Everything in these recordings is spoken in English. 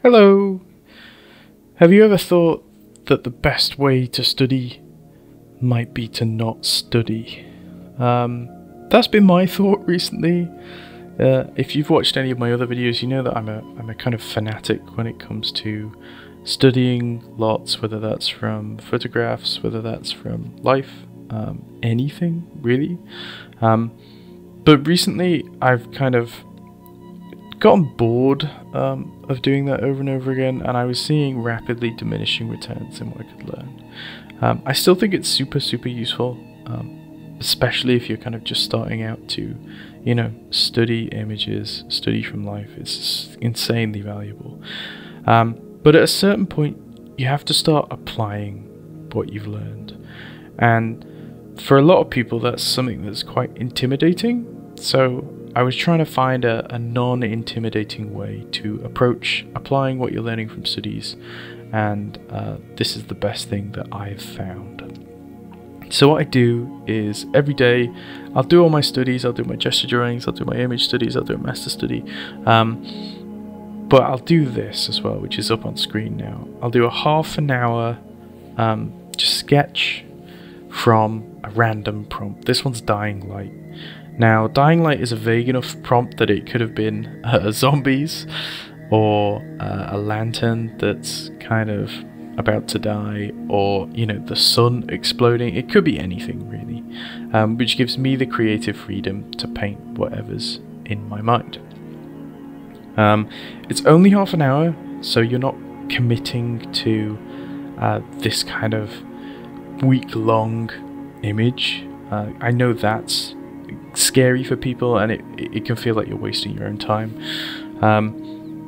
Hello! Have you ever thought that the best way to study might be to not study? That's been my thought recently. If you've watched any of my other videos, you know that I'm a kind of fanatic when it comes to studying lots, whether that's from photographs, whether that's from life, anything really. But recently I've kind of gotten bored of doing that over and over again, and I was seeing rapidly diminishing returns in what I could learn. I still think it's super useful, especially if you're kind of just starting out to, study images, study from life. It's insanely valuable. But at a certain point, you have to start applying what you've learned. And for a lot of people, that's something that's quite intimidating. So I was trying to find a non-intimidating way to approach applying what you're learning from studies, and this is the best thing that I've found. So what I do is every day I'll do all my studies, I'll do my gesture drawings, I'll do my image studies, I'll do a master study, but I'll do this as well, which is up on screen now. I'll do a half an hour just sketch from a random prompt. This one's Dying Light. Now, Dying Light is a vague enough prompt that it could have been zombies or a lantern that's kind of about to die, or, the sun exploding. It could be anything, really, which gives me the creative freedom to paint whatever's in my mind. It's only half an hour, so you're not committing to this kind of week-long image. I know that's scary for people, and it can feel like you're wasting your own time.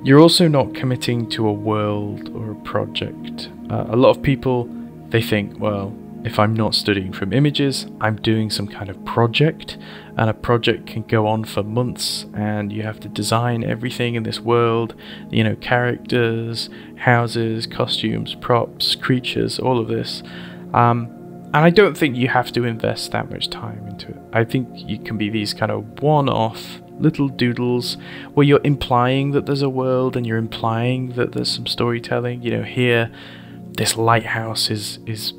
You're also not committing to a world or a project. A lot of people, they think, well, if I'm not studying from images, I'm doing some kind of project, and a project can go on for months, and you have to design everything in this world, characters, houses, costumes, props, creatures, all of this. And I don't think you have to invest that much time into it. I think you can be these kind of one-off little doodles where you're implying that there's a world, and you're implying that there's some storytelling. Here, this lighthouse is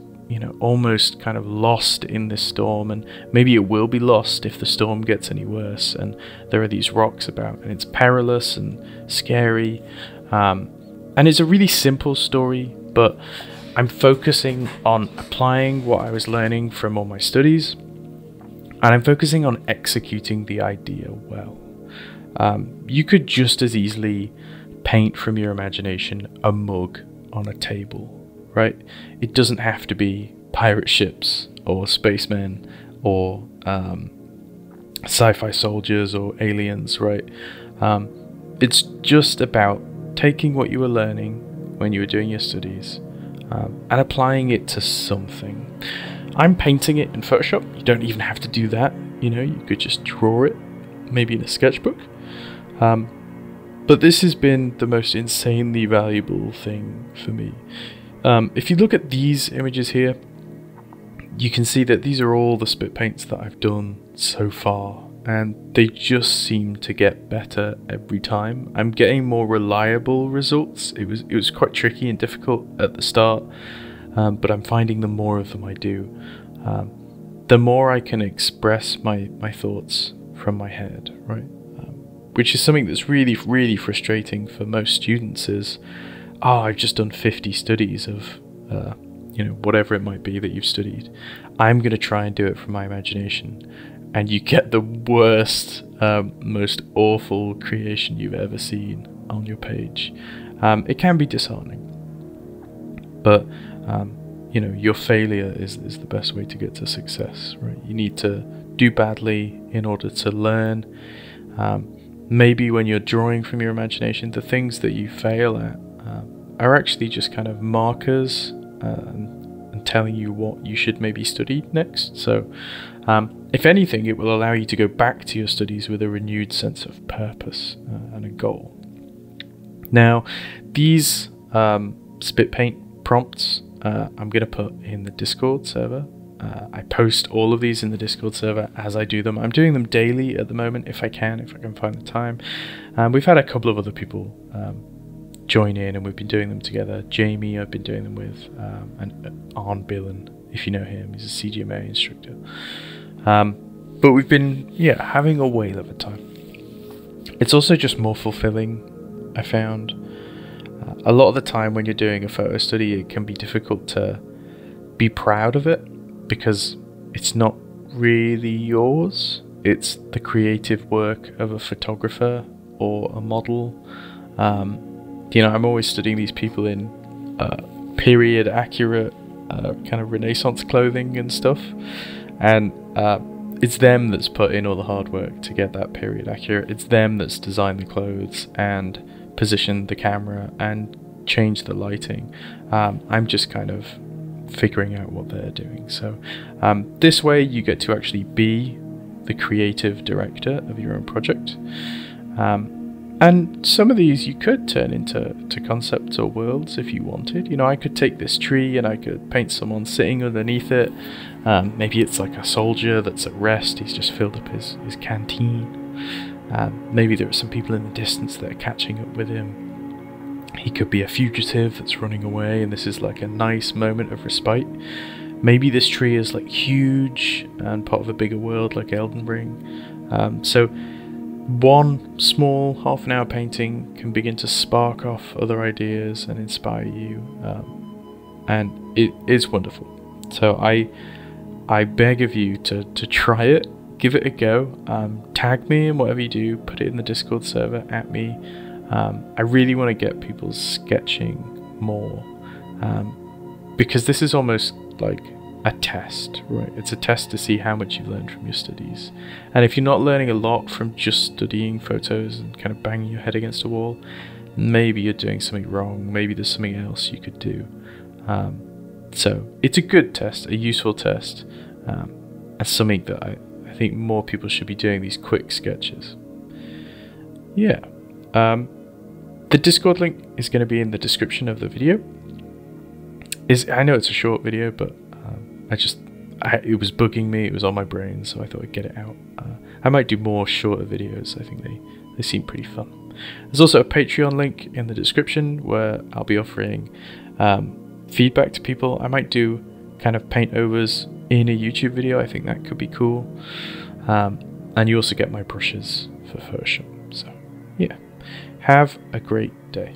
almost kind of lost in this storm, and maybe it will be lost if the storm gets any worse, and there are these rocks about, and it's perilous and scary. And it's a really simple story, but I'm focusing on applying what I was learning from all my studies, and I'm focusing on executing the idea well. You could just as easily paint from your imagination a mug on a table, right? It doesn't have to be pirate ships or spacemen or sci-fi soldiers or aliens, right? It's just about taking what you were learning when you were doing your studies and applying it to something. I'm painting it in Photoshop. You don't even have to do that. You could just draw it, maybe in a sketchbook. But this has been the most insanely valuable thing for me. If you look at these images here, you can see that these are all the spit paints that I've done so far, and they just seem to get better every time. I'm getting more reliable results. It was quite tricky and difficult at the start, but I'm finding the more of them I do, the more I can express my thoughts from my head, right? Which is something that's really frustrating for most students is, I've just done 50 studies of, whatever it might be that you've studied. I'm going to try and do it from my imagination. And you get the worst, most awful creation you've ever seen on your page. It can be disheartening. But, your failure is the best way to get to success, right? You need to do badly in order to learn. Maybe when you're drawing from your imagination, the things that you fail at are actually just kind of markers and telling you what you should maybe study next. So if anything, it will allow you to go back to your studies with a renewed sense of purpose and a goal. Now, these spit paint prompts I'm going to put in the Discord server. I post all of these in the Discord server as I do them. I'm doing them daily at the moment if I can find the time. We've had a couple of other people join in, and we've been doing them together. Jamie, I've been doing them with, and Arn Billen, if you know him, he's a CGMA instructor. But we've been, having a whale of a time. It's also just more fulfilling, I found. A lot of the time when you're doing a photo study, it can be difficult to be proud of it because it's not really yours. It's the creative work of a photographer or a model. I'm always studying these people in period accurate kind of Renaissance clothing and stuff, and it's them that's put in all the hard work to get that period accurate. It's them that's designed the clothes and positioned the camera and changed the lighting. I'm just kind of figuring out what they're doing. So this way you get to actually be the creative director of your own project. And some of these you could turn into concepts or worlds if you wanted. I could take this tree and I could paint someone sitting underneath it. Maybe it's like a soldier that's at rest, he's just filled up his canteen. Maybe there are some people in the distance that are catching up with him. He could be a fugitive that's running away, and this is like a nice moment of respite. Maybe this tree is like huge and part of a bigger world like Elden Ring. So one small half-an-hour painting can begin to spark off other ideas and inspire you, and it is wonderful. So I beg of you to try it, give it a go. Tag me in whatever you do, put it in the Discord server at me. I really want to get people sketching more, because this is almost like a test, right? It's a test to see how much you've learned from your studies. And if you're not learning a lot from just studying photos and kind of banging your head against a wall, maybe you're doing something wrong. Maybe there's something else you could do. So it's a good test, a useful test, and something that I think more people should be doing, these quick sketches. Yeah. The Discord link is going to be in the description of the video. I know it's a short video, but it was bugging me, it was on my brain, so I thought I'd get it out. I might do more shorter videos, I think they seem pretty fun. There's also a Patreon link in the description where I'll be offering feedback to people. I might do kind of paint overs in a YouTube video, I think that could be cool. And you also get my brushes for Photoshop. So yeah, have a great day.